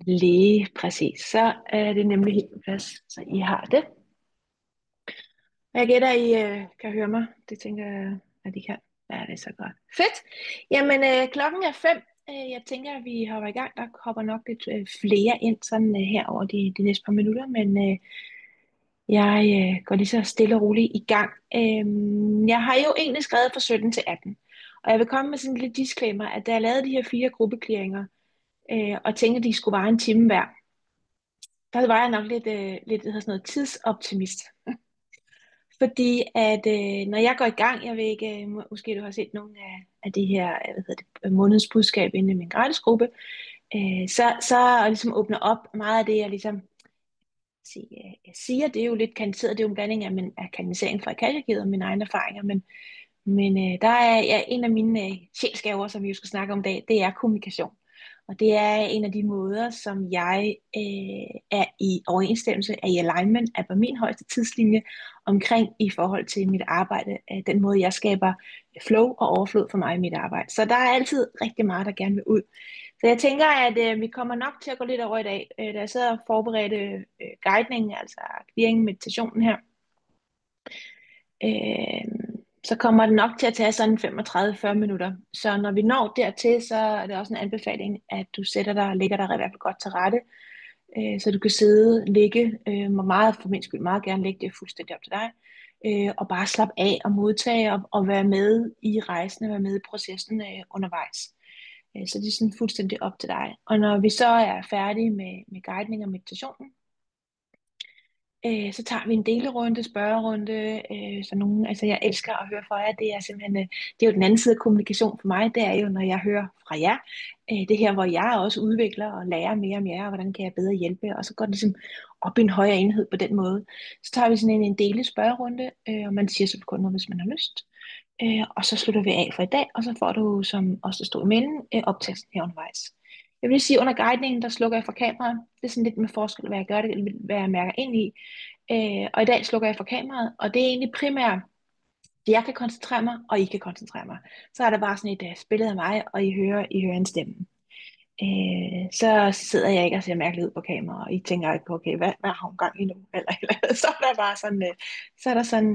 Lige præcis. Så er det nemlig helt på plads, så I har det. Og jeg gætter, I kan høre mig. Det tænker jeg, at I kan. Ja, det er så godt. Fedt. Jamen, klokken er 5. Jeg tænker, at vi hopper i gang. Der hopper nok lidt flere ind sådan her over de næste par minutter, men jeg går lige så stille og roligt i gang. Jeg har jo egentlig skrevet fra 17 til 18, og jeg vil komme med sådan en lille disclaimer, at da jeg lavede de her 4 gruppeklieringer, og tænkte, at de skulle vare en time hver, der var jeg nok lidt hvad hedder sådan noget, tidsoptimist. Fordi at når jeg går i gang, jeg ved ikke, måske du har set nogle af de her hvad hedder det, månedsbudskab inde i min gratisgruppe, så ligesom åbner op meget af det, jeg ligesom jeg siger, det er jo lidt kanaliseret, det er jo en blanding af kanalisering fra Akasha og mine egne erfaringer, men der er en af mine sjælsgaver, som vi jo skal snakke om i dag, det er kommunikation. Og det er en af de måder, som jeg er i overensstemmelse, er i alignment, er på min højeste tidslinje omkring i forhold til mit arbejde. Den måde, jeg skaber flow og overflod for mig i mit arbejde. Så der er altid rigtig meget, der gerne vil ud. Så jeg tænker, at vi kommer nok til at gå lidt over i dag. Da jeg sidder og forberedte guidningen, altså clearing meditationen her, øh, så kommer det nok til at tage sådan 35-40 minutter. Så når vi når dertil, så er det også en anbefaling, at du sætter dig og lægger dig i hvert fald godt til rette, så du kan sidde, ligge, og meget for min skyld meget gerne lægge det fuldstændig op til dig, og bare slappe af og modtage og være med i rejsen, være med i processen undervejs. Så det er sådan fuldstændig op til dig. Og når vi så er færdige med guidning og meditationen, så tager vi en delerunde, spørgerunde, så nogen, altså jeg elsker at høre fra jer, det er simpelthen, det er jo den anden side af kommunikation for mig, det er jo, når jeg hører fra jer, det her, hvor jeg også udvikler og lærer mere om jer, og hvordan kan jeg bedre hjælpe, og så går det ligesom op i en højere enhed på den måde. Så tager vi sådan en dele spørgerunde, og man siger så kun noget, hvis man har lyst, og så slutter vi af for i dag, og så får du, som også der stod imellem, optagelsen her undervejs. Jeg vil sige, under guidningen, der slukker jeg for kameraet. Det er sådan lidt med forskel, hvad jeg gør det, eller hvad jeg mærker ind i. Og i dag slukker jeg for kameraet, og det er egentlig primært, at jeg kan koncentrere mig, og I kan koncentrere mig. Så er der bare sådan et billede af mig, og I hører en stemme. Så sidder jeg ikke og ser mærkeligt ud på kamera, og I tænker ikke på, okay, hvad har hun gang i nu? Eller så er der bare sådan, så er der sådan,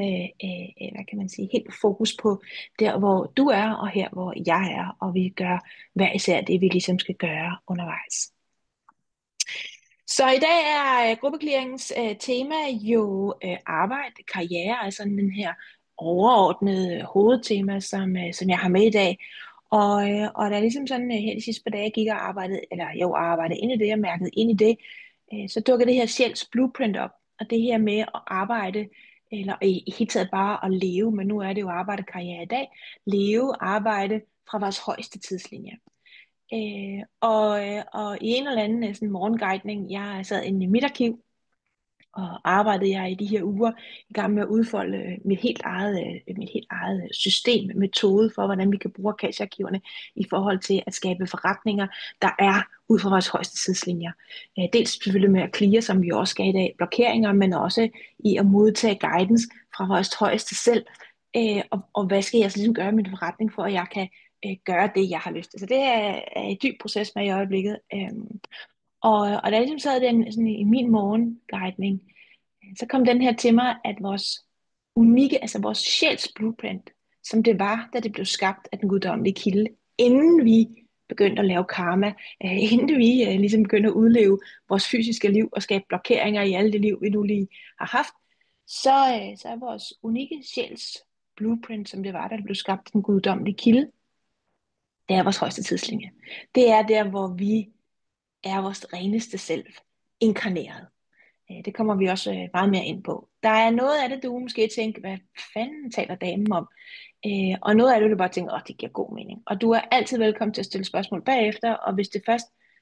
hvad kan man sige, helt fokus på der, hvor du er, og her, hvor jeg er, og vi gør hver især det, vi ligesom skal gøre undervejs. Så i dag er gruppekliringens tema jo arbejde, karriere, altså den her overordnede hovedtema, som jeg har med i dag. Og der er ligesom sådan her de sidste par dage, jeg gik og arbejdede, eller jo arbejdede ind i det, og mærkede ind i det, så dukker det her sjæls blueprint op. Og det her med at arbejde, eller i hele taget bare at leve, men nu er det jo arbejde karriere i dag, leve, arbejde fra vores højeste tidslinje. Og i en eller anden sådan morgenguidning, jeg sad inde i mit arkiv, og arbejdede jeg i de her uger i gang med at udfolde mit helt eget system, metode for, hvordan vi kan bruge Akasha-arkiverne i forhold til at skabe forretninger, der er ud fra vores højeste tidslinjer. Dels selvfølgelig med at clear, som vi også skal i dag, blokeringer, men også i at modtage guidance fra vores højeste selv. Og hvad skal jeg så ligesom gøre med min forretning, for at jeg kan gøre det, jeg har lyst til. Så det er et dyb proces med i øjeblikket. Og da jeg ligesom sad den, sådan i min morgenguidning, så kom den her til mig, at vores unikke, altså vores sjæls blueprint, som det var, da det blev skabt af den guddommelige kilde, inden vi begyndte at lave karma, inden vi ligesom begyndte at udleve vores fysiske liv og skabe blokeringer i alle det liv, vi nu lige har haft, så er vores unikke sjæls blueprint, som det var, da det blev skabt af den guddommelige kilde, det er vores højeste tidslinje. Det er der, hvor vi er vores reneste selv, inkarneret. Det kommer vi også meget mere ind på. Der er noget af det, du måske tænker, hvad fanden taler damen om? Og noget af det, du bare tænker, det giver god mening. Og du er altid velkommen til at stille spørgsmål bagefter, og hvis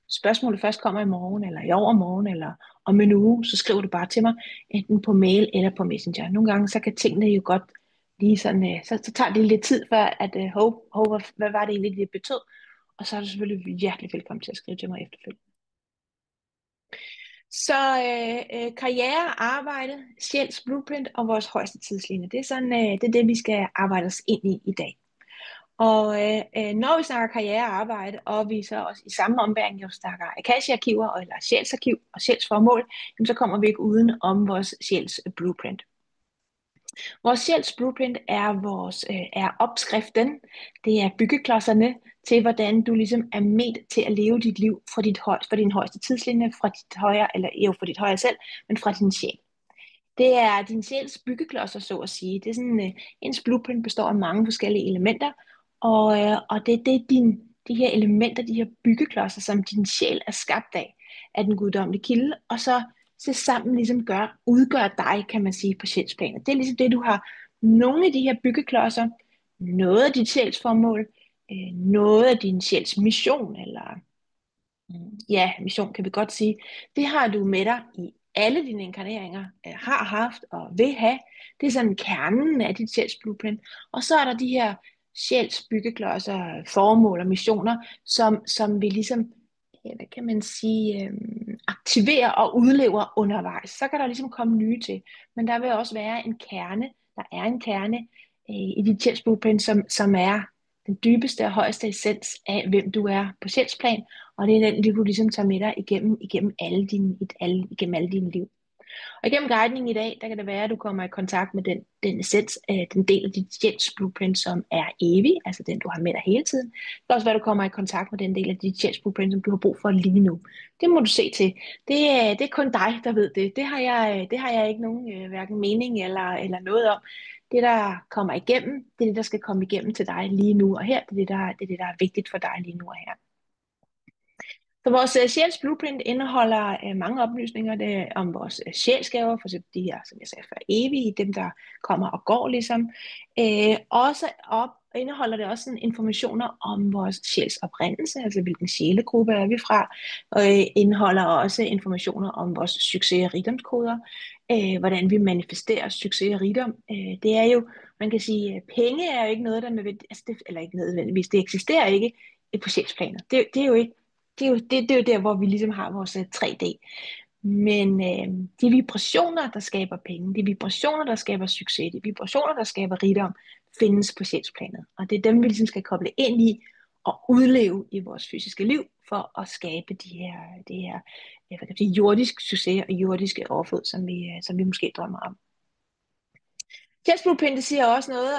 spørgsmålet først kommer i morgen, eller i overmorgen, eller om en uge, så skriver du bare til mig, enten på mail eller på Messenger. Nogle gange, så kan tingene jo godt lige sådan, så tager det lidt tid før, at hvad var det egentlig, det betød? Og så er du selvfølgelig hjertelig velkommen til at skrive til mig efterfølgende. Så karriere, arbejde, sjæls blueprint og vores højeste tidslinje, det er sådan, det er det, vi skal arbejde os ind i dag. Og når vi snakker karriere og arbejde, og vi så også i samme ombæring jo snakker Akasha-arkiver eller sjælsarkiv og sjælsformål, jamen så kommer vi ikke uden om vores sjæls blueprint. Vores sjæls blueprint er opskriften, det er byggeklodserne til, hvordan du ligesom er ment til at leve dit liv fra din højeste tidslinje, fra dit højere, eller jo fra dit højere selv, men fra din sjæl. Det er din sjæls byggeklodser, så at sige. Det er sådan, ens blueprint består af mange forskellige elementer, og det er de her elementer, de her byggeklodser, som din sjæl er skabt af den guddommelige kilde, og så sammen ligesom udgør dig, kan man sige, på sjælsplanet. Det er ligesom det, du har nogle af de her byggeklodser, noget af dit sjælsformål, noget af din sjæls mission, eller ja, mission kan vi godt sige, det har du med dig i alle dine inkarneringer, har haft og vil have. Det er sådan kernen af dit sjæls blueprint. Og så er der de her sjæls byggeklodser, formål og missioner, som vi ligesom, hvad kan man sige, aktiverer og udlever undervejs. Så kan der ligesom komme nye til. Men der vil også være en kerne, der er en kerne i dit sjæls blueprint, som er den dybeste og højeste essens af, hvem du er på sjælsplan, og det er den, du ligesom tager med dig igennem alle dine liv. Og igennem guidning i dag, der kan det være, at du kommer i kontakt med den essens, den del af dit sjæls blueprint, som er evig, altså den, du har med dig hele tiden. Det kan også være, at du kommer i kontakt med den del af dit sjæls blueprint, som du har brug for lige nu. Det må du se til. Det er kun dig, der ved det. Det har jeg ikke nogen hverken mening eller noget om. Det, der kommer igennem, det er det, der skal komme igennem til dig lige nu og her. Det er det, der er vigtigt for dig lige nu og her. Så vores sjæls blueprint indeholder mange oplysninger om vores sjælsgaver, for eksempel de her, som jeg sagde før, evige, dem der kommer og går ligesom. Indeholder det også sådan informationer om vores sjæls oprindelse, altså hvilken sjælegruppe er vi fra, og indeholder også informationer om vores succes- og rigdomskoder, hvordan vi manifesterer succes og rigdom. Det er jo, man kan sige, penge er jo ikke noget, der nødvendigvis, altså eller ikke nødvendigvis, det eksisterer ikke på sjælsplanet. Det er jo ikke. Det er jo der, hvor vi ligesom har vores 3D. Men de vibrationer, der skaber penge, de vibrationer, der skaber succes, de vibrationer, der skaber rigdom, findes på sjælsplanet. Og det er dem, vi ligesom skal koble ind i og udleve i vores fysiske liv, for at skabe det her hvad kan jeg sige, jordisk succes og jordiske overflod, som vi måske drømmer om. Sjæls blueprint siger også noget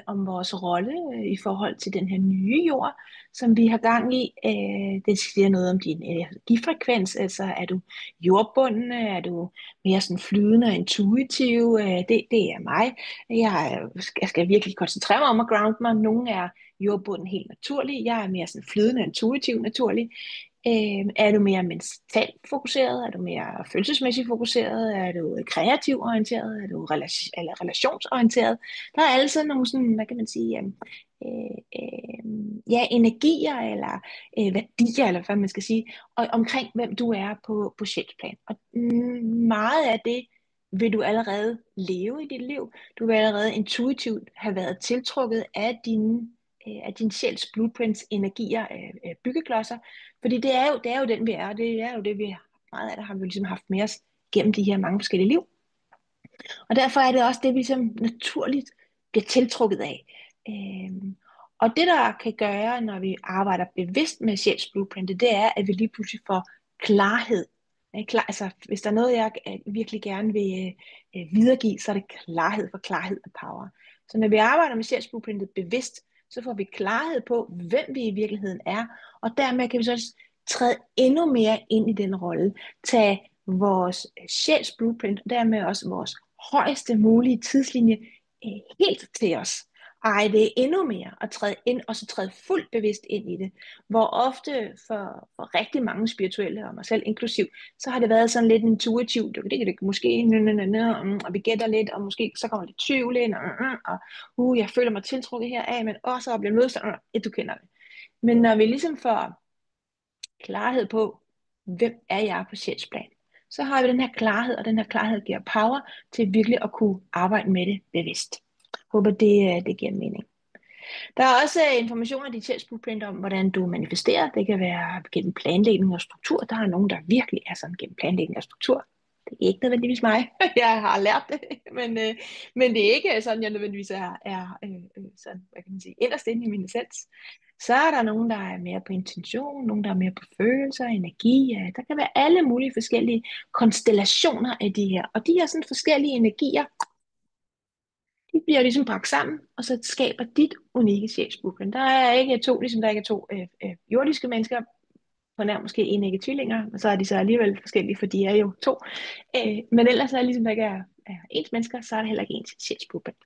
om vores rolle i forhold til den her nye jord, som vi har gang i. Det siger noget om din energifrekvens, altså er du jordbunden, er du mere sådan flydende og intuitiv. Det er mig. Jeg skal virkelig koncentrere mig om at ground mig. Nogle er jordbunden helt naturlig. Jeg er mere sådan flydende og intuitiv naturlig. Er du mere mentalt fokuseret? Er du mere følelsesmæssigt fokuseret? Er du kreativt orienteret? Er du relationsorienteret? Der er alle sådan nogle, sådan, hvad kan man sige, ja, energier eller værdier, eller hvad man skal sige, omkring hvem du er på sjælsplan. Og meget af det vil du allerede leve i dit liv. Du vil allerede intuitivt have været tiltrukket af din sjæls blueprints energier, byggeklodser, fordi det er jo den vi er, og det er jo det vi meget af det har vi ligesom haft med os gennem de her mange forskellige liv. Og derfor er det også det vi ligesom naturligt bliver tiltrukket af. Og det der kan gøre, når vi arbejder bevidst med sjæls blueprint, det er at vi lige pludselig får klarhed. Altså, hvis der er noget jeg virkelig gerne vil videregive, så er det klarhed, for klarhed og power. Så når vi arbejder med sjæls blueprintet bevidst, så får vi klarhed på, hvem vi i virkeligheden er, og dermed kan vi så også træde endnu mere ind i den rolle, tage vores sjæls blueprint, og dermed også vores højeste mulige tidslinje helt til os. Ej, det er endnu mere at træde ind, og så træde fuldt bevidst ind i det. Hvor ofte for rigtig mange spirituelle, og mig selv inklusiv, så har det været sådan lidt intuitivt. Det kan det måske, og vi gætter lidt, og måske så kommer lidt tvivl ind, og jeg føler mig tiltrukket heraf, men også at blive modstand, du kender det. Men når vi ligesom får klarhed på, hvem er jeg på sjælsplan, så har vi den her klarhed, og den her klarhed giver power til virkelig at kunne arbejde med det bevidst. Håber det giver mening. Der er også information af dit sjæls blueprint om, hvordan du manifesterer. Det kan være gennem planlægning og struktur. Der er nogen, der virkelig er sådan gennem planlægning og struktur. Det er ikke nødvendigvis mig. Jeg har lært det, men det er ikke sådan, jeg nødvendigvis er sådan, hvad kan man sige, inderst inde i min essens. Så er der nogen, der er mere på intention, nogen, der er mere på følelser, energi. Ja, der kan være alle mulige forskellige konstellationer af de her. Og de her sådan forskellige energier, de bliver ligesom bragt sammen, og så skaber dit unikke sjælsblueprint. Der er ikke to, ligesom der ikke er to jordiske mennesker, på nær måske enægget tvillinger, og så er de så alligevel forskellige, for de er jo to. Men ellers er det ligesom der ikke er ens mennesker, så er der heller ikke ens sjælsblueprint.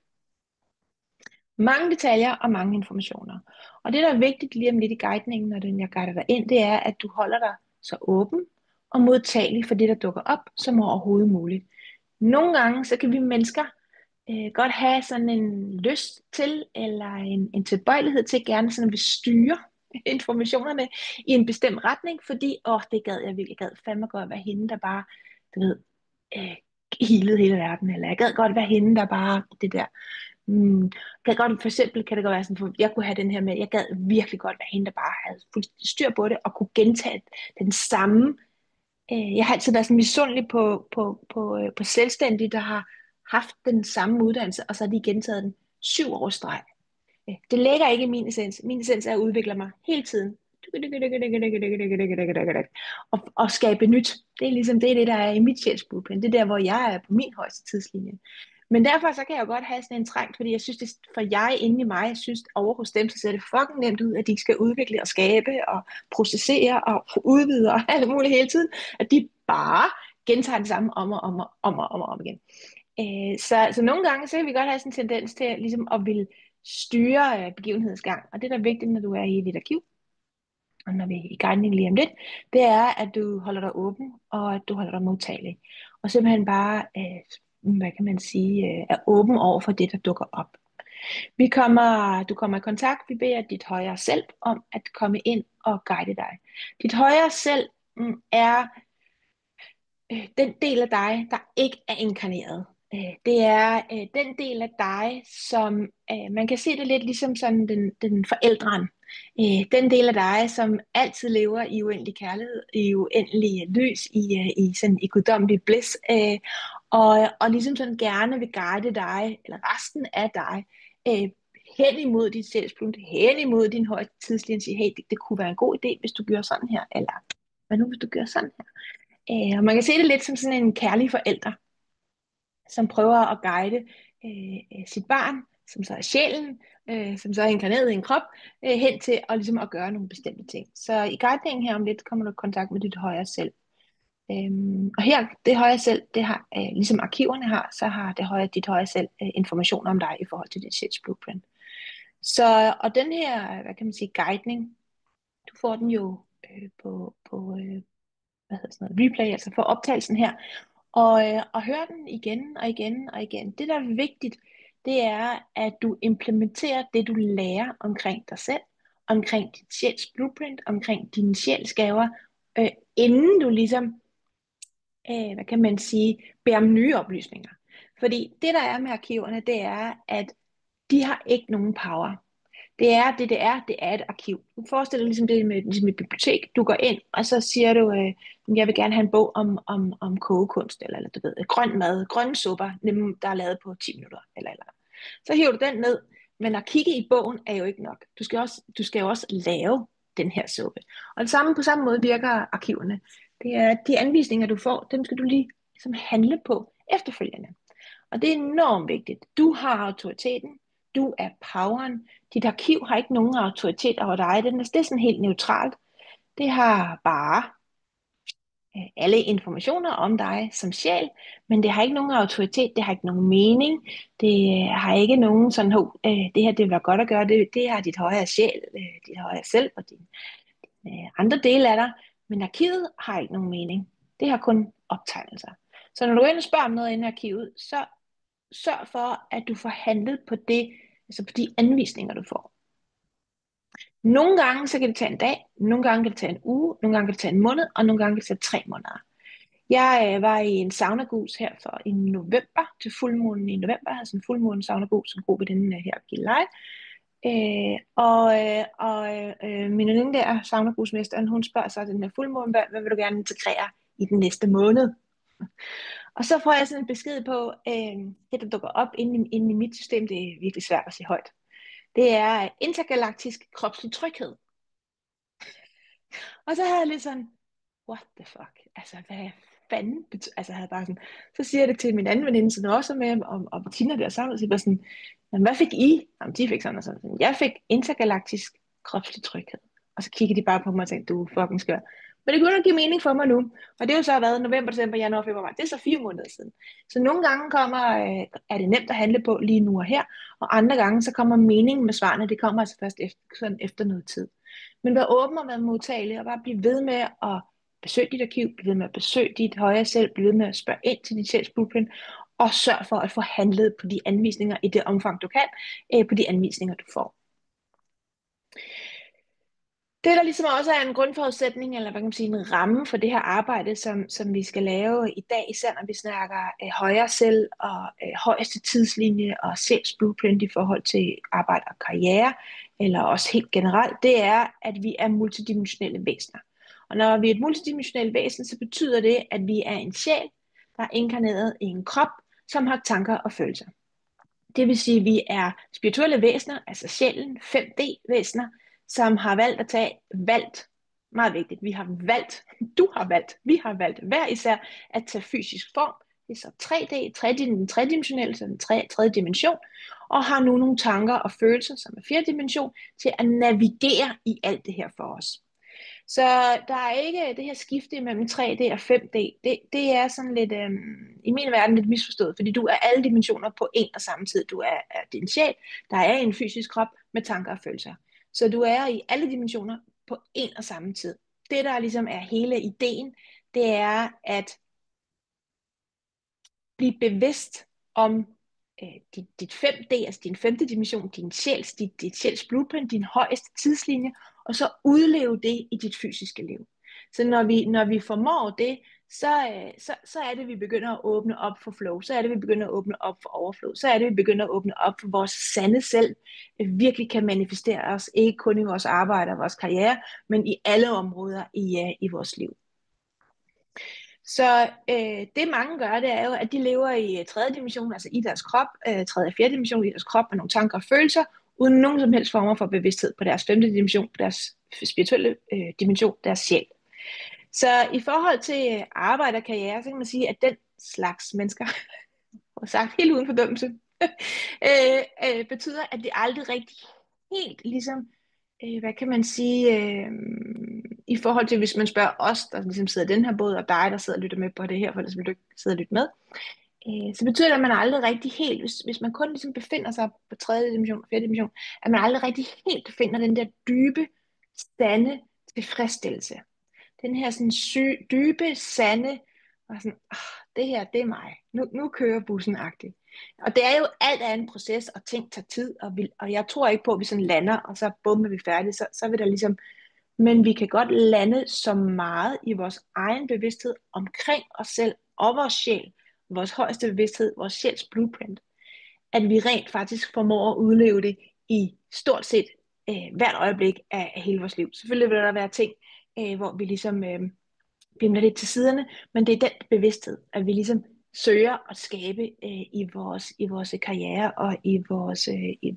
Mange detaljer og mange informationer. Og det, der er vigtigt lige om lidt i guidningen, når jeg guider dig ind, det er, at du holder dig så åben og modtagelig for det, der dukker op, som overhovedet muligt. Nogle gange, så kan vi mennesker godt have sådan en lyst til, eller en tilbøjelighed til gerne sådan at vil styre informationerne i en bestemt retning, fordi, det gad jeg virkelig, jeg gad fandme godt være hende, der bare, du ved, øh, healede hele verden, eller jeg gad godt være hende, der bare, det der, kan godt, for eksempel kan det godt være sådan, for jeg kunne have den her med, jeg gad virkelig godt være hende, der bare havde fuldstændig styr på det, og kunne gentage den samme. Jeg har altid været sådan misundelig på selvstændige, der har haft den samme uddannelse, og så har de gentaget den 7 år i streg. Det ligger ikke i min essens. Min essens er at udvikle mig hele tiden. Og skabe nyt. Det er ligesom det, der er i mit sjælsblueprint. Det er der, hvor jeg er på min højeste tidslinje. Men derfor så kan jeg jo godt have sådan en trang, fordi jeg synes, det, for jeg inde i mig, jeg synes over hos dem, så ser det fucking nemt ud, at de skal udvikle og skabe og processere og udvide og alt muligt hele tiden. At de bare gentager det samme om igen. Så nogle gange, så kan vi godt have sådan en tendens til ligesom at ville styre begivenhedens gang. Og det, der er vigtigt, når du er i dit arkiv, og når vi er i guidning lige om lidt, det er, at du holder dig åben, og at du holder dig modtagelig. Og simpelthen bare, hvad kan man sige, er åben over for det, der dukker op. Du kommer i kontakt, vi beder dit højere selv om at komme ind og guide dig. Dit højere selv er den del af dig, der ikke er inkarneret. Det er den del af dig, som man kan se det lidt ligesom sådan den forældren. Den del af dig, som altid lever i uendelig kærlighed, i uendelig lys, i guddommelig bliss, og ligesom sådan gerne vil guide dig, eller resten af dig, hen imod dit selvsprint, hen imod din høje tidslinje, sige, hey, det kunne være en god idé, hvis du gør sådan her, eller hvad nu, hvis du gør sådan her. Og man kan se det lidt som sådan en kærlig forælder, som prøver at guide sit barn, som så er sjælen, som så er inkarneret i en krop, hen til ligesom at gøre nogle bestemte ting. Så i guidningen her om lidt kommer du i kontakt med dit højere selv. Og her, det højere selv, det har, ligesom arkiverne har, så har dit højere selv information om dig i forhold til dit sjælsblueprint. Så, og den her, hvad kan man sige, guidning, du får den jo på hvad hedder sådan noget, replay, altså for optagelsen her, og hør den igen og igen og igen. Det, der er vigtigt, det er, at du implementerer det, du lærer omkring dig selv, omkring dit sjæls blueprint, omkring dine sjælsgaver, inden du ligesom, hvad kan man sige, beder om nye oplysninger. Fordi det, der er med arkiverne, det er, at de har ikke nogen power. Det er det er et arkiv. Du forestiller dig ligesom det med ligesom et bibliotek. Du går ind, og så siger du, jeg vil gerne have en bog om kogekunst, eller du ved, grøn mad, grønne supper, der er lavet på 10 minutter, eller. Så hiver du den ned, men at kigge i bogen er jo ikke nok. Du skal jo også lave den her suppe. Og på samme måde virker arkiverne. Det er de anvisninger, du får, dem skal du lige ligesom handle på efterfølgende. Og det er enormt vigtigt. Du har autoriteten. Du er poweren. Dit arkiv har ikke nogen autoritet over dig. Det er sådan helt neutralt. Det har bare alle informationer om dig som sjæl, men det har ikke nogen autoritet, det har ikke nogen mening, det har ikke nogen sådan, det her det vil være godt at gøre, det har dit højere sjæl, dit højere selv og dine andre dele af dig, men arkivet har ikke nogen mening. Det har kun optegnelser. Så når du ind og spørger om noget inde i arkivet, så sørg for, at du får handlet på det, altså på de anvisninger, du får. Nogle gange så kan det tage en dag, nogle gange kan det tage en uge, nogle gange kan det tage en måned, og nogle gange kan det tage 3 måneder. Jeg var i en saunagus her i november, til fuldmånen i november. Jeg havde sådan en fuldmånen saunagus, en gruppe den her Gilleleje. Min veninde der, saunagusmesteren, hun spørger så den her fuldmåne, hvad vil du gerne integrere i den næste måned? Og så får jeg sådan en besked på, det der dukker op inde i mit system, det er virkelig svært at sige højt. Det er intergalaktisk kropslig tryghed. Og så havde jeg lidt sådan, what the fuck? Altså, hvad fanden betyder... Altså, jeg havde bare sådan... Så siger jeg det til min anden veninde, som også er med, og Bettina der sammen, og siger bare sådan, "Men hvad fik I?" Jamen, de fik sådan og sådan. Jeg fik intergalaktisk kropslig tryghed. Og så kiggede de bare på mig og tænkte, du er fucking skør. Men det kunne ikke give mening for mig nu. Og det er jo så været november, december, januar, februar, marts. Det er så 4 måneder siden. Så nogle gange er det nemt at handle på lige nu og her, og andre gange så kommer meningen med svarene, det kommer altså først efter noget tid. Men vær åben og vær modtagelig, og bare blive ved med at besøge dit arkiv, blive ved med at besøge dit højere selv, blive ved med at spørge ind til dit sjæls blueprint, og sørg for at få handlet på de anvisninger i det omfang, du kan, på de anvisninger, du får. Det, der ligesom også er en grundforudsætning, eller hvad kan man sige, en ramme for det her arbejde, som vi skal lave i dag, især når vi snakker højere selv og højeste tidslinje og sjæls blueprint i forhold til arbejde og karriere, eller også helt generelt, det er, at vi er multidimensionelle væsener. Og når vi er et multidimensionelt væsen, så betyder det, at vi er en sjæl, der er inkarneret i en krop, som har tanker og følelser. Det vil sige, at vi er spirituelle væsener, altså sjælen, 5D-væsener, som har valgt, meget vigtigt, vi har valgt, vi har valgt hver især at tage fysisk form. Det er så 3D, tredimensionel, så en tredje dimension, og har nu nogle tanker og følelser, som er 4. dimension, til at navigere i alt det her for os. Så der er ikke det her skifte mellem 3D og 5D. Det er sådan lidt, i min verden lidt misforstået, fordi du er alle dimensioner på en og samme tid. Du er din sjæl, der er en fysisk krop med tanker og følelser. Så du er i alle dimensioner på en og samme tid. Det, der ligesom er hele ideen, det er at blive bevidst om dit 5D, altså din 5. dimension, dit sjæls blueprint, din højeste tidslinje, og så udleve det i dit fysiske liv. Så når vi formår det, så er det, vi begynder at åbne op for flow, så er det, vi begynder at åbne op for overflow, så er det, vi begynder at åbne op for vores sande selv, virkelig kan manifestere os, ikke kun i vores arbejde og vores karriere, men i alle områder i vores liv. Så det mange gør, det er jo, at de lever i 3. dimension, altså i deres krop, 3. og 4. dimension i deres krop med nogle tanker og følelser, uden nogen som helst former for bevidsthed på deres 5. dimension, på deres spirituelle dimension, deres sjæl. Så i forhold til arbejde og karriere, så kan man sige, at den slags mennesker, og sagt helt uden fordømmelse, betyder, at det aldrig rigtig helt ligesom, hvad kan man sige, i forhold til, hvis man spørger os, der ligesom sidder i den her båd, og dig, der sidder og lytter med på det her, for ellers vil du ikke sidde og lytte med, så betyder det, at man aldrig rigtig helt, hvis man kun ligesom befinder sig på 3. dimension og 4. dimension, at man aldrig rigtig helt finder den der dybe, sande tilfredsstillelse. Den her sådan dybe, sande, og sådan, det her, det er mig. Nu kører bussen-agtigt. Og det er jo alt af en proces, og ting tager tid, og jeg tror ikke på, at vi sådan lander, og så bum, er vi færdige, så vil der ligesom, men vi kan godt lande så meget i vores egen bevidsthed omkring os selv og vores sjæl, vores højeste bevidsthed, vores sjæls blueprint, at vi rent faktisk formår at udleve det i stort set hvert øjeblik af hele vores liv. Selvfølgelig vil der være ting, hvor vi ligesom bimler lidt til siderne, men det er den bevidsthed, at vi ligesom søger at skabe i vores karriere og i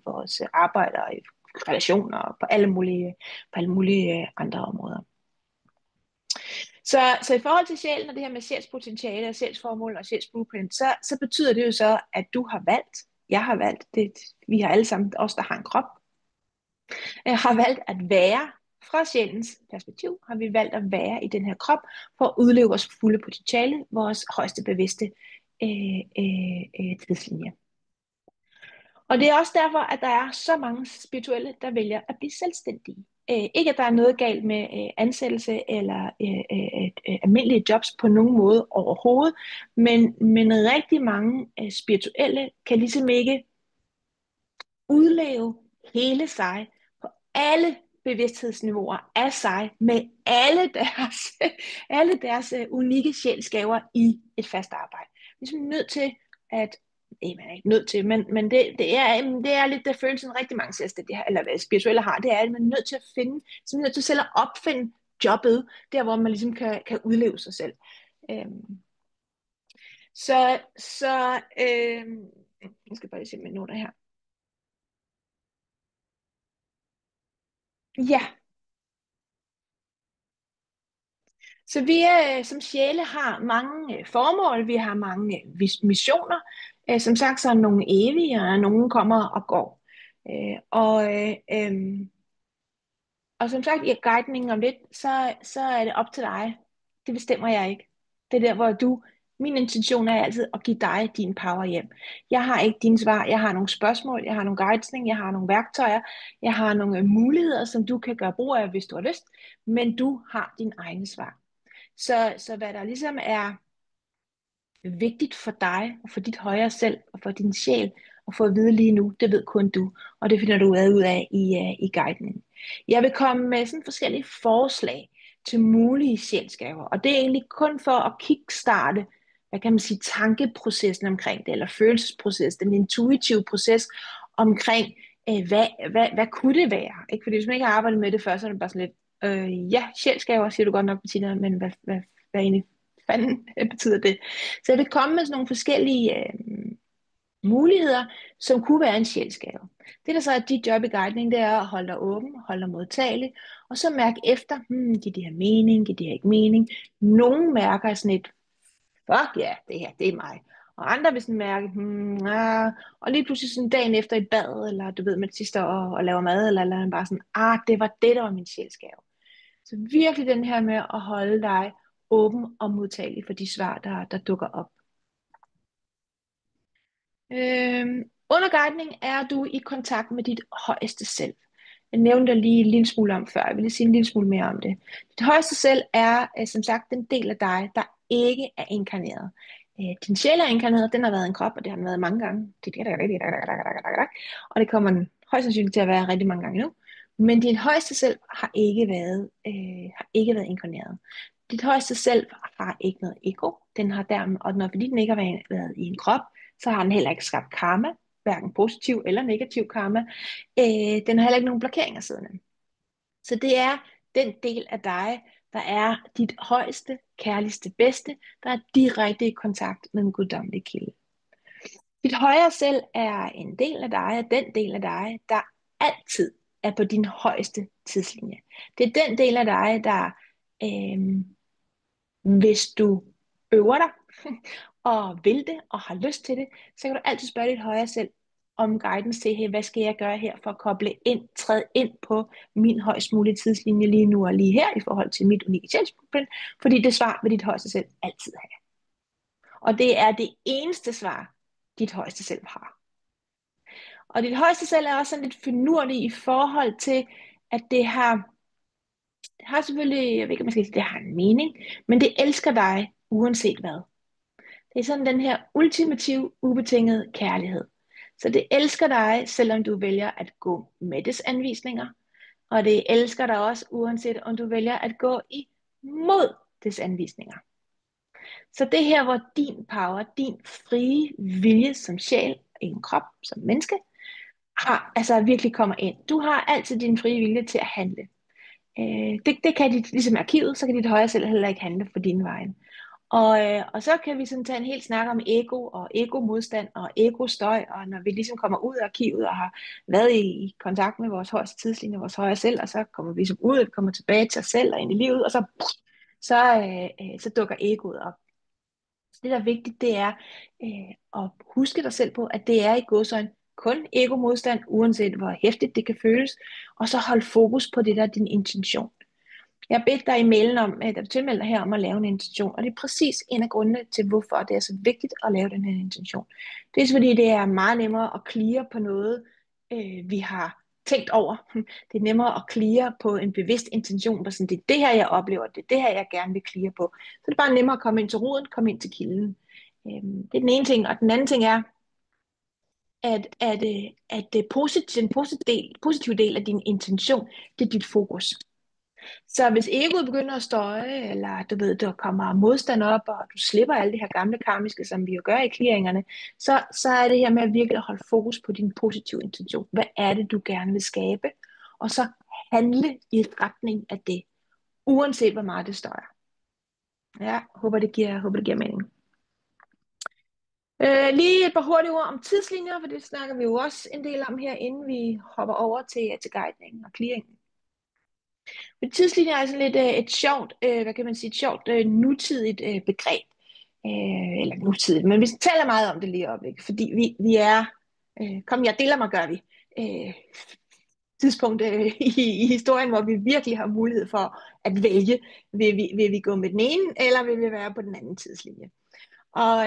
vores arbejde og i relationer og på alle mulige andre områder. Så i forhold til sjælen og det her med sjælspotentiale og sjælsformål og sjælsblueprint, så betyder det jo så, at du har valgt, jeg har valgt, vi har alle sammen, os der har en krop, har valgt at være, fra sjælens perspektiv, har vi valgt at være i den her krop, for at udleve vores fulde potentiale, vores højeste bevidste tidslinje. Og det er også derfor, at der er så mange spirituelle, der vælger at blive selvstændige. Ikke at der er noget galt med ansættelse eller almindelige jobs på nogen måde overhovedet, men rigtig mange spirituelle kan ligesom ikke udleve hele sig på alle bevidsthedsniveauer af sig med alle deres unikke sjælsgaver i et fast arbejde. Vi er nødt til at man er ikke nødt til, men det er lidt det følelsen rigtig mange selvstændige, eller spirituelle har, det er, at man er nødt til at finde, så man er nødt til selv at opfinde jobbet, der hvor man ligesom kan udleve sig selv. Så jeg skal bare lige se mine noter her. Ja, så vi som sjæle har mange formål, vi har mange missioner. Som sagt, så er nogle evige, og nogle kommer og går. Øh, og, øh, øhm, og som sagt, i guidningen om lidt, så er det op til dig. Det bestemmer jeg ikke. Det er der, hvor min intention er altid at give dig din power hjem. Jeg har ikke dine svar. Jeg har nogle spørgsmål, jeg har nogle guidning, jeg har nogle værktøjer, jeg har nogle muligheder, som du kan gøre brug af, hvis du har lyst. Men du har din egne svar. Så hvad der ligesom er vigtigt for dig og for dit højere selv og for din sjæl at få at vide lige nu, det ved kun du, og det finder du ud af i guiden. Jeg vil komme med sådan forskellige forslag til mulige sjælsgaver, og det er egentlig kun for at kickstarte, hvad kan man sige, tankeprocessen omkring det, eller følelsesprocessen, den intuitive proces omkring, hvad kunne det være? Ikke? Fordi hvis man ikke har arbejdet med det før, så er det bare sådan lidt, ja, sjælsgaver, siger du godt nok, Bettina, men hvad egentlig fanden betyder det? Så jeg vil komme med sådan nogle forskellige muligheder, som kunne være en sjælsgave. Det, der så er dit job i guidning, det er at holde dig åben, holde dig modtagelig, og så mærke efter, giver det her mening, giver det her ikke mening. Nogle mærker sådan et, fuck ja, det her, det er mig. Og andre vil sådan mærke, og lige pludselig sådan dagen efter et bad, eller du ved, man sidst og laver mad, eller bare sådan, det var det, der var min sjælsgave. Så virkelig den her med at holde dig åben og modtagelig for de svar, der dukker op. Under guidning er du i kontakt med dit højeste selv. Jeg nævnte det lige en lille smule om før. Jeg vil lige sige en lille smule mere om det. Dit højeste selv er, som sagt, den del af dig, der ikke er inkarneret. Din sjæl er inkarneret, den har været en krop, og det har den været mange gange. Og det kommer den højst sandsynligt til at være rigtig mange gange nu. Men dit højeste selv har ikke været inkarneret. Dit højeste selv har ikke noget ego. Den har dermed, og fordi den ikke har været i en krop, så har den heller ikke skabt karma, hverken positiv eller negativ karma. Den har heller ikke nogen blokeringer siddende. Så det er den del af dig, der er dit højeste, kærligste, bedste, der er direkte i kontakt med en guddommelig kilde. Dit højere selv er en del af dig, og den del af dig, der altid er på din højeste tidslinje. Det er den del af dig, der, hvis du øver dig, og vil det, og har lyst til det, så kan du altid spørge dit højere selv om guidance til, hey, hvad skal jeg gøre her for at koble ind, træde ind på min højst mulige tidslinje lige nu og lige her i forhold til mit unikke sjælsblueprint, fordi det svar vil dit højeste selv altid have. Og det er det eneste svar, dit højeste selv har. Og dit højeste selv er også sådan lidt finurligt i forhold til, at det har selvfølgelig, jeg ved ikke, om man skal sige, det har en mening, men det elsker dig uanset hvad. Det er sådan den her ultimative, ubetingede kærlighed. Så det elsker dig, selvom du vælger at gå med dets anvisninger. Og det elsker dig også, uanset om du vælger at gå imod dets anvisninger. Så det her, hvor din power, din frie vilje som sjæl, i en krop, som menneske, altså virkelig kommer ind. Du har altid din frie vilje til at handle. Det kan dit, ligesom arkivet, så kan dit højre selv heller ikke handle for din vej. Og så kan vi sådan tage en helt snak om ego og ego-modstand og ego-støj, og når vi ligesom kommer ud af arkivet og har været i kontakt med vores højeste tidslinje, vores højere selv, og så kommer vi ligesom ud og kommer tilbage til os selv og ind i livet, og så dukker egoet op. Så det, der er vigtigt, det er at huske dig selv på, at det er i godsøjne kun ego-modstand, uanset hvor hæftigt det kan føles, og så hold fokus på det, der er din intention. Jeg har bedt dig i mailen om, at du tilmelder dig her om at lave en intention, og det er præcis en af grundene til, hvorfor det er så vigtigt at lave den her intention. Det er fordi, det er meget nemmere at clear på noget, vi har tænkt over. Det er nemmere at clear på en bevidst intention, hvor sådan, det er det her, jeg oplever, det er det her, jeg gerne vil clear på. Så det er bare nemmere at komme ind til roden, komme ind til kilden. Det er den ene ting, og den anden ting er, at den positive del af din intention, det er dit fokus. Så hvis egoet begynder at støje, eller du ved, der kommer modstand op, og du slipper alle de her gamle karmiske, som vi jo gør i clearingerne, så er det her med at virkelig holde fokus på din positive intention. Hvad er det, du gerne vil skabe? Og så handle i retning af det, uanset hvor meget det støjer. Ja, håber det giver mening. Lige et par hurtige ord om tidslinjer, for det snakker vi jo også en del om her, inden vi hopper over til guidningen og clearingen. Men tidslinjer er sådan lidt et sjovt, hvad kan man sige, et sjovt nutidigt begreb. Eller nutidigt, men vi taler meget om det lige op, ikke? Fordi vi er, kom jeg deler mig, gør vi, øh, tidspunkt i historien, hvor vi virkelig har mulighed for at vælge, vil vi gå med den ene, eller vil vi være på den anden tidslinje. Og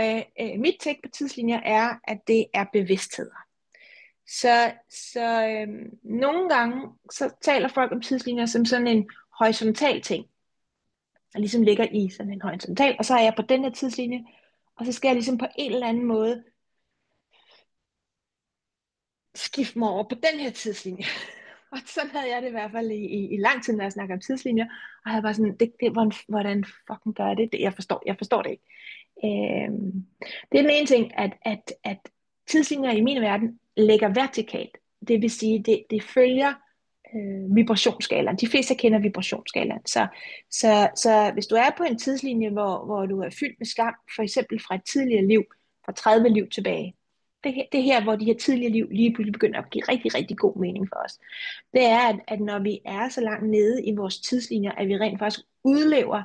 mit take på tidslinjer er, at det er bevidstheder. Så nogle gange så taler folk om tidslinjer som sådan en horisontal ting, der ligesom ligger i sådan en horisontal, og så er jeg på den her tidslinje, og så skal jeg ligesom på en eller anden måde skifte mig over på den her tidslinje. Og sådan havde jeg det i hvert fald i lang tid, når jeg snakker om tidslinjer, og jeg var sådan, hvordan fucking gør jeg det? Jeg forstår det ikke. Det er den ene ting, at tidslinjer i min verden ligger vertikalt. Det vil sige, det følger vibrationsskalaen. De fleste kender vibrationsskalaen. Så hvis du er på en tidslinje, hvor du er fyldt med skam, for eksempel fra et tidligere liv, fra 30 liv tilbage, det her, hvor de her tidligere liv lige pludselig begynder at give rigtig, rigtig god mening for os, det er, at når vi er så langt nede i vores tidslinjer, at vi rent faktisk udlever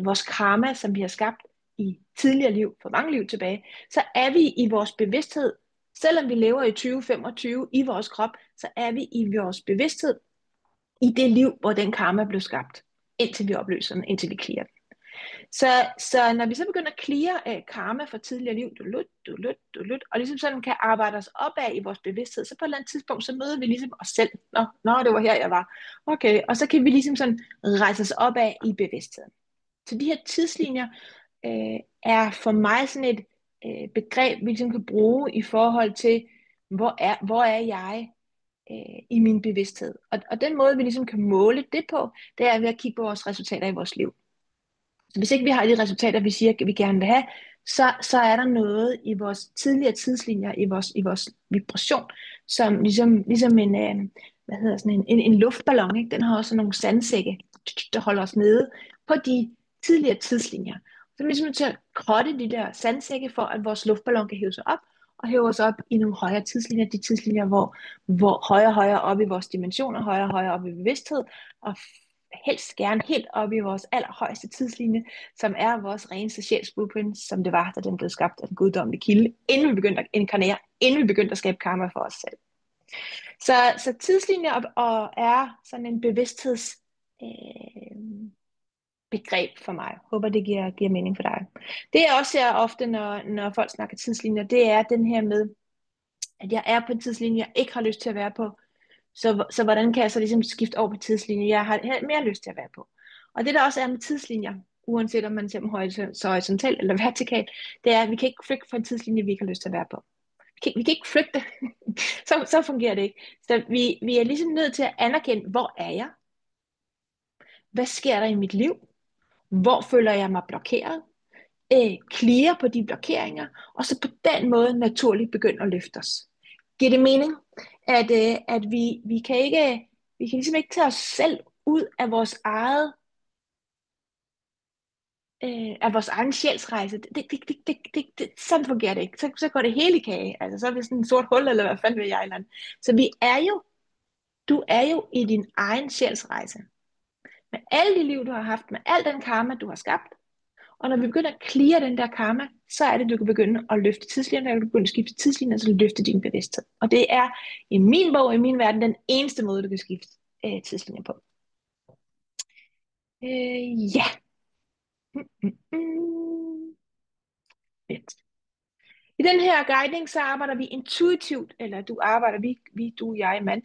vores karma, som vi har skabt i tidligere liv, for mange liv tilbage, så er vi i vores bevidsthed, selvom vi lever i 2025 i vores krop, så er vi i vores bevidsthed i det liv, hvor den karma blev skabt, indtil vi opløser den, indtil vi clearer den. Så når vi så begynder at clear karma fra tidligere liv, og ligesom sådan kan arbejde os opad i vores bevidsthed, så på et eller andet tidspunkt, så møder vi ligesom os selv. Nå, det var her, jeg var. Okay, og så kan vi ligesom sådan rejse os opad i bevidstheden. Så de her tidslinjer er for mig sådan et begreb, vi ligesom kan bruge i forhold til, hvor er jeg i min bevidsthed. Og den måde, vi ligesom kan måle det på, det er ved at kigge på vores resultater i vores liv. Så hvis ikke vi har de resultater, vi siger, at vi gerne vil have, så er der noget i vores tidligere tidslinjer, i vores vibration, som ligesom en, hvad hedder sådan en luftballon, ikke? Den har også nogle sandsække, der holder os nede på de tidligere tidslinjer. Så er vi ligesom til at krotte de der sandsække, for at vores luftballon kan hæve sig op, og hæve os op i nogle højere tidslinjer, de tidslinjer, hvor højere op i vores dimensioner, højere op i bevidsthed, og helst gerne helt op i vores allerhøjeste tidslinje, som er vores reneste sjæls blueprint, som det var, da den blev skabt af den guddommelige kilde, inden vi begyndte at inkarnere, inden vi begyndte at skabe karma for os selv. Så tidslinjer og er sådan en bevidstheds begreb for mig. Håber, det giver mening for dig. Det jeg også ser ofte, når folk snakker tidslinjer, det er den her med, at jeg er på en tidslinje, jeg ikke har lyst til at være på. Så hvordan kan jeg så ligesom skifte over på tidslinjer, jeg har mere lyst til at være på. Og det der også er med tidslinjer, uanset om man ser dem horisontalt eller vertikalt, det er, at vi kan ikke flygte fra en tidslinje, vi ikke har lyst til at være på. Vi kan ikke flygte. så fungerer det ikke. Så vi er ligesom nødt til at anerkende, hvor er jeg? Hvad sker der i mit liv? Hvor føler jeg mig blokeret? Clear på de blokeringer, og så på den måde naturligt begynde at løfte os. Giver det mening? At vi kan ligesom ikke tage os selv ud af vores eget af vores egen sjælsrejse. Sådan fungerer det ikke. Så går det hele i kage. Altså, så er vi sådan en sort hul, eller hvad fanden vil jeg eller andet. Så du er jo i din egen sjælsrejse. Med alle de liv, du har haft, med al den karma, du har skabt. Og når vi begynder at clear den der karma, så er det, du kan begynde at løfte tidslinjen, og du kan begynde at skifte tidslinjen, og så løfte din bevidsthed. Og det er i min bog, i min verden, den eneste måde, du kan skifte tidslinjen på. Ja. Fedt. I den her guiding, så arbejder vi intuitivt, eller du, jeg, mand.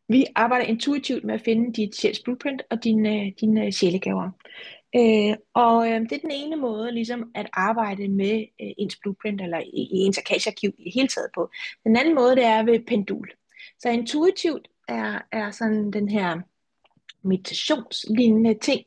Vi arbejder intuitivt med at finde dit sjæls blueprint og dine sjælegaver. Det er den ene måde ligesom at arbejde med ens blueprint eller i ens akasha-arkiv i hele taget på. Den anden måde, det er ved pendul. Så intuitivt er sådan den her meditationslignende ting,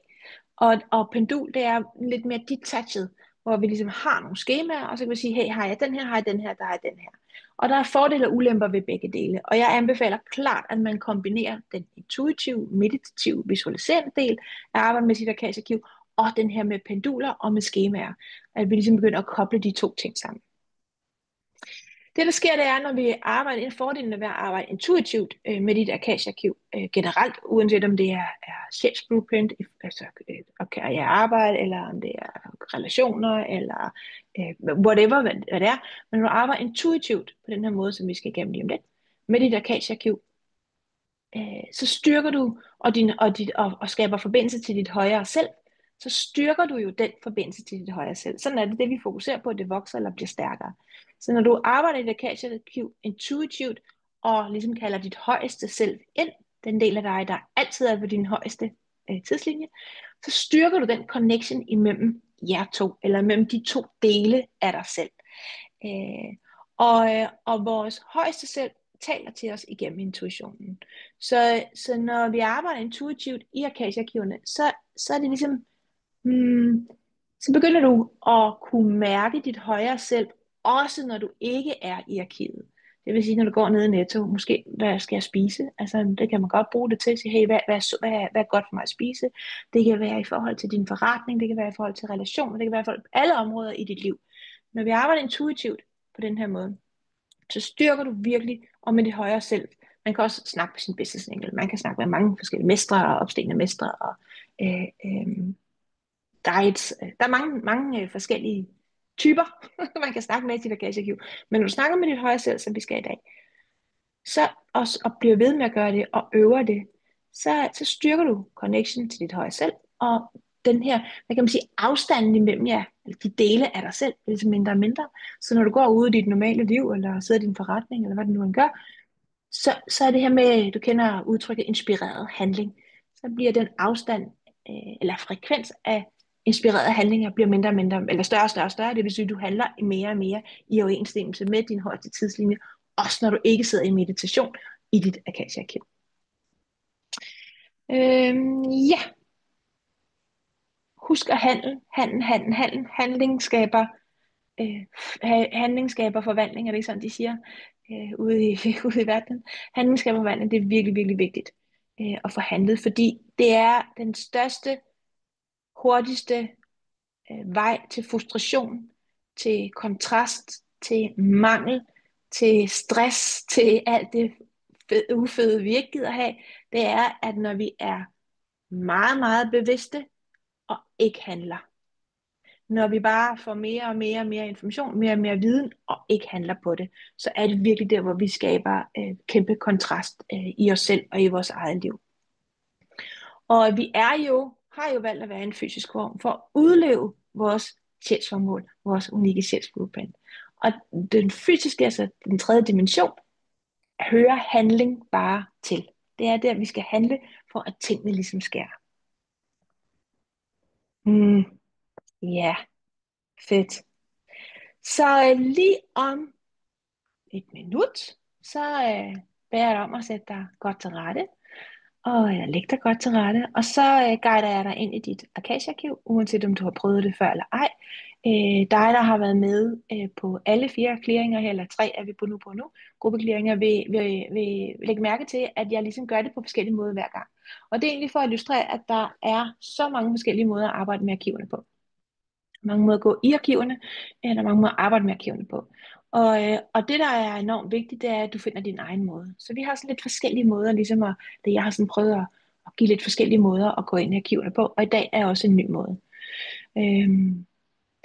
og pendul, det er lidt mere detached, hvor vi ligesom har nogle skemaer, og så kan vi sige, hey, har jeg den her, der har jeg den her. Og der er fordele og ulemper ved begge dele, og jeg anbefaler klart, at man kombinerer den intuitive, meditative, visualiserende del af arbejdet med sit akasha-arkiv, og den her med penduler og med skemaer. At vi ligesom begynder at koble de to ting sammen. Det, der sker, det er, når vi arbejder, en fordel ved at arbejde intuitivt med dit Akasha-arkiv generelt, uanset om det er chefs blueprint, altså og karrierearbejde, eller om det er relationer, eller whatever, hvad det er. Men når du arbejder intuitivt på den her måde, som vi skal igennem lige om lidt, med dit Akasha-arkiv, så styrker du og skaber forbindelse til dit højere selv, så styrker du jo den forbindelse til dit højere selv. Sådan er det vi fokuserer på, at det vokser eller bliver stærkere. Så når du arbejder i det Akasha-arkiv intuitivt, og ligesom kalder dit højeste selv ind, den del af dig, der altid er på din højeste tidslinje, så styrker du den connection imellem jer to, eller mellem de to dele af dig selv. Og vores højeste selv taler til os igennem intuitionen. Så når vi arbejder intuitivt i Akasha-arkiverne, så er det ligesom, så begynder du at kunne mærke dit højere selv, også når du ikke er i arkivet. Det vil sige, når du går ned i Netto, måske, hvad skal jeg spise? Altså, det kan man godt bruge det til at sige, hey, hvad er godt for mig at spise? Det kan være i forhold til din forretning, det kan være i forhold til relationer, det kan være i forhold til alle områder i dit liv. Når vi arbejder intuitivt på den her måde, så styrker du virkelig og med det højere selv. Man kan også snakke med sin business angel. Man kan snakke med mange forskellige mestre og opstigende mestre og guides. Der er mange forskellige typer, man kan snakke med i sit Akasha-arkiv. Men når du snakker med dit højere selv, som vi skal i dag, så også og bliver ved med at gøre det og øver det, så styrker du connection til dit højere selv, og den her, hvad kan man sige, afstanden imellem jer, eller de dele af dig selv, bliver ligesom mindre og mindre. Så når du går ud i dit normale liv, eller sidder i din forretning, eller hvad det nu end gør, så er det her med, du kender udtrykket inspireret handling, så bliver den afstand, eller frekvens af inspirerede handlinger bliver mindre og mindre, eller større og større og større. Det vil sige, at du handler mere og mere i overensstemmelse med din højeste tidslinje, også når du ikke sidder i meditation i dit Akasha-arkiv. Ja. Husk at handle. Handling skaber forvandling, er det ikke sådan, de siger ude i verden? Handling skaber forvandling, det er virkelig, virkelig vigtigt at få handlet, fordi det er den største, hurtigste vej til frustration, til kontrast, til mangel, til stress, til alt det ufede, vi ikke gider have. Det er, at når vi er meget, meget bevidste og ikke handler. Når vi bare får mere og mere og mere information, mere og mere viden, og ikke handler på det, så er det virkelig der, hvor vi skaber kæmpe kontrast i os selv og i vores eget liv. Og vi har jo valgt at være i en fysisk form for at udleve vores sjælsformål, vores unikke sjælsblueprint. Og den fysiske, altså den tredje dimension, hører handling bare til. Det er der, vi skal handle, for at tingene ligesom sker. Ja, fedt. Så lige om et minut, så beder jeg dig om at sætte dig godt til rette, og læg dig godt til rette, og så guider jeg dig ind i dit Akasha-arkiv, uanset om du har prøvet det før eller ej. Dig, der har været med på alle 4 clearinger her, eller 3 er vi på nu, gruppeclearinger, vil lægge mærke til, at jeg ligesom gør det på forskellige måder hver gang. Og det er egentlig for at illustrere, at der er så mange forskellige måder at arbejde med arkiverne på. Mange måder at gå i arkiverne, eller mange måder at arbejde med arkiverne på. Og det, der er enormt vigtigt, det er, at du finder din egen måde. Så vi har sådan lidt forskellige måder, ligesom jeg har sådan prøvet at give lidt forskellige måder at gå ind i arkiverne på, og i dag er også en ny måde.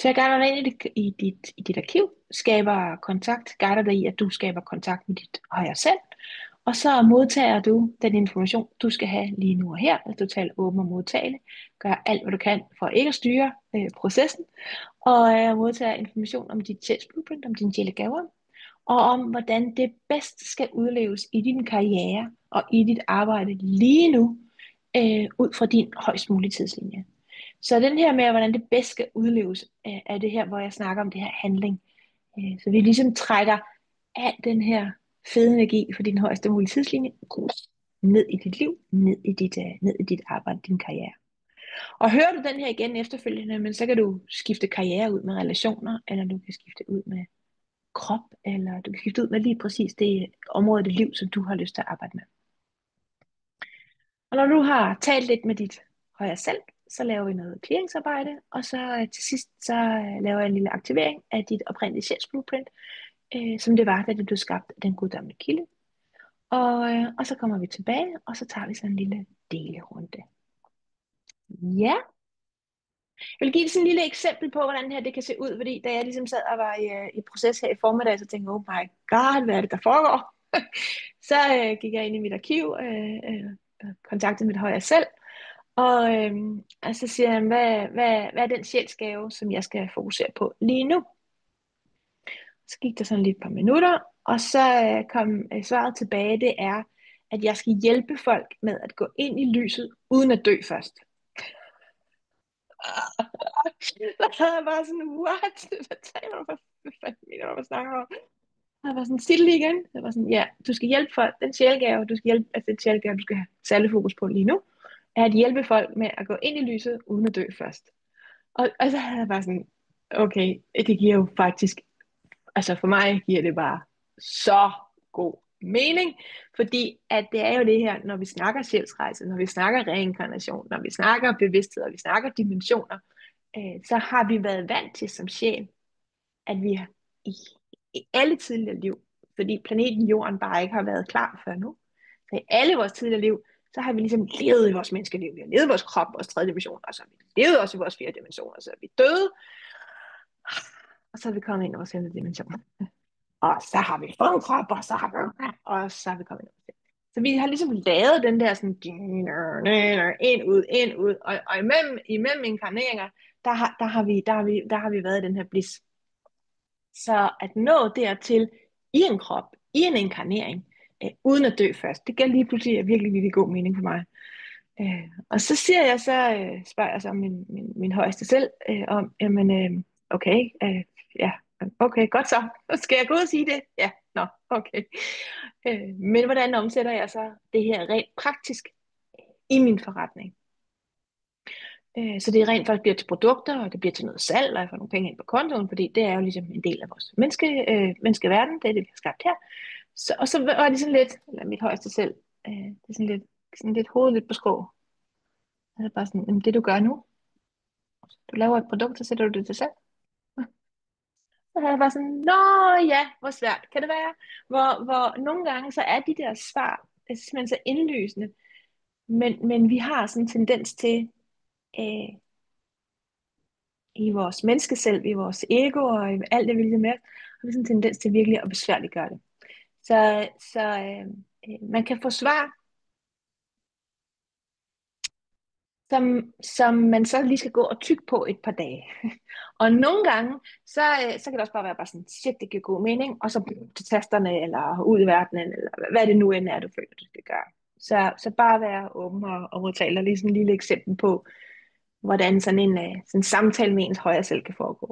Så jeg guider dig ind i dit arkiv, skaber kontakt, guider dig i, at du skaber kontakt med dit højere selv, og så modtager du den information, du skal have lige nu og her, at du taler åben og modtagelig, gør alt, hvad du kan for ikke at styre processen, og modtager information om dit sjælsblueprint, om dine sjælegaver, og om, hvordan det bedst skal udleves i din karriere og i dit arbejde lige nu, ud fra din højst mulige tidslinje. Så den her med, hvordan det bedst skal udleves, er det her, hvor jeg snakker om det her handling. Så vi ligesom trækker al den her fede energi for din højeste mulige tidslinje ned i dit liv, ned i dit arbejde, din karriere. Og hører du den her igen efterfølgende, men så kan du skifte karriere ud med relationer, eller du kan skifte ud med krop, eller du kan skifte ud med lige præcis det område i dit liv, som du har lyst til at arbejde med. Og når du har talt lidt med dit højere selv, så laver vi noget clearingsarbejde, og så til sidst så laver jeg en lille aktivering af dit oprindelige sjælsblueprint, som det var, da det blev skabt af den guddommelige kilde. Og så kommer vi tilbage, og så tager vi sådan en lille delerunde. Ja, jeg vil give sådan en lille eksempel på, hvordan det her det kan se ud, fordi da jeg ligesom sad og var i proces her i formiddag, så tænkte jeg, oh my god, hvad er det, der foregår? Så gik jeg ind i mit arkiv, og kontaktede mit højere selv, og så siger han, hvad er den sjælsgave, som jeg skal fokusere på lige nu? Så gik der sådan lige et par minutter, og så kom svaret tilbage, det er, at jeg skal hjælpe folk med at gå ind i lyset, uden at dø først. Så havde jeg bare sådan, what? Hvad taler du for? Hvad fanden mener du, hvad snakker du om? Jeg var sådan, stille igen. Jeg var sådan, ja, du skal hjælpe folk. Den sjælgave, du skal hjælpe, altså den sjælgave, du skal have særlig fokus på lige nu, er at hjælpe folk med at gå ind i lyset, uden at dø først. Og så havde jeg bare sådan, okay, det giver jo faktisk, altså for mig giver det bare så god mening, fordi at det er jo det her, når vi snakker sjælsrejse, når vi snakker reinkarnation, når vi snakker bevidsthed, og vi snakker dimensioner, så har vi været vant til som sjæl, at vi i, i alle tidligere liv, fordi planeten Jorden bare ikke har været klar før nu, så i alle vores tidligere liv, så har vi ligesom levet i vores menneskeliv, vi har levet i vores krop, vores tredje dimension, og så har vi levet også i vores fjerde dimension, og så er vi døde, og så er vi kommet ind i vores femte dimension. Og så har vi fået en krop, og så har vi kommet ind. Så vi har ligesom lavet den der sådan, ind, ud, og imellem inkarneringer, der har vi været i den her bliss. Så at nå dertil i en krop, i en inkarnering, uden at dø først, det gav lige pludselig virkelig, virkelig god mening for mig. Og så siger jeg så, spørger jeg så min højeste selv, om, jamen, okay, ja, okay, godt så. Skal jeg gå ud og sige det? Ja, nå, okay. Men hvordan omsætter jeg så det her rent praktisk i min forretning? Så det rent faktisk bliver til produkter, og det bliver til noget salg, og jeg får nogle penge ind på kontoen, fordi det er jo ligesom en del af vores menneskeverden, det er det, vi har skabt her. Og så var det sådan lidt, eller mit højeste selv, det er sådan lidt hovedet lidt på skrå. Det er bare sådan, jamen, det du gør nu, du laver et produkt, så sætter du det til salg. Så havde jeg bare sådan, nå ja, hvor svært kan det være? Hvor nogle gange, så er de der svar simpelthen så indlysende, men vi har sådan en tendens til, i vores menneskeselv, i vores ego og i alt det, vi ligesom er, har vi sådan en tendens til virkelig at besværliggøre det. Så man kan få svar, som man så lige skal gå og tygge på et par dage. Og nogle gange, så kan det også bare være bare sådan, shit, det giver god mening, og så til tasterne, eller ud i verdenen, eller hvad det nu end er, du føler, du skal gøre. Så bare være åben og modtagelig, lige sådan en lille eksempel på, hvordan sådan en samtale med ens højre selv kan foregå.